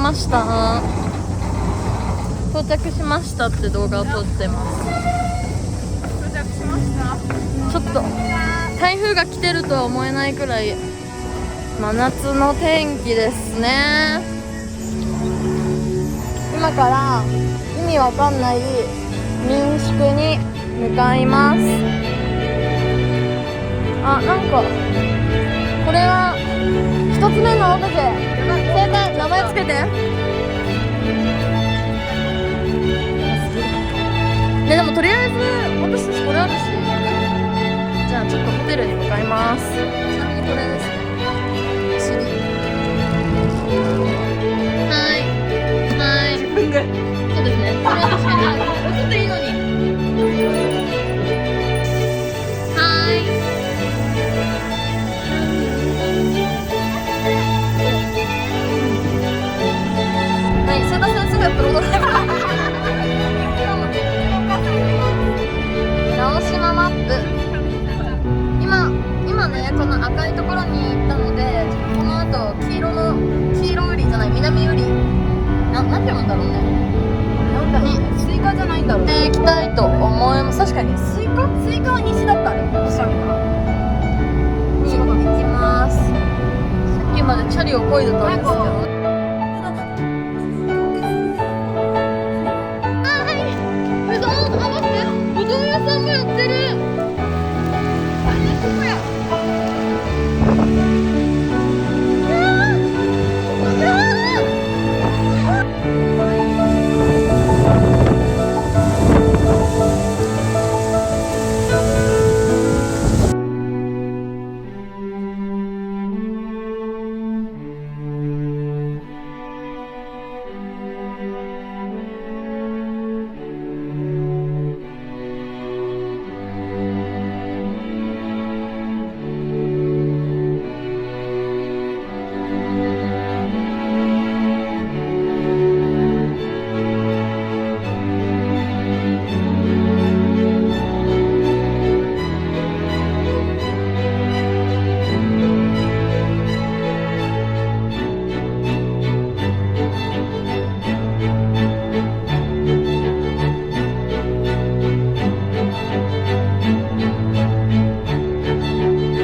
ました。到着しましたって動画を撮ってます。到着しました。ちょっと台風が来てるとは思えないくらい真夏の天気ですね。今から意味わかんない民宿に向かいます。あ、なんかこれは一つ目のオブジェ。正解、名前つけて。ね、でもとりあえず私たちこれあるし、じゃあちょっとホテルに向かいます。ちなみにこれですね。はいはい。そうですね。これは確かに映っていいのに。はい。はい、瀬田さんすぐやってることないから。直島マップ。今ね、この赤いところに行ったので、この後黄色ウリじゃない、南ウリなんて読むんだろうね。スイカじゃないんだろう。行きたいと思います。確かにスイカは西だったね。西だった。に行きます。さっきまでチャリを漕いでたんですけどね。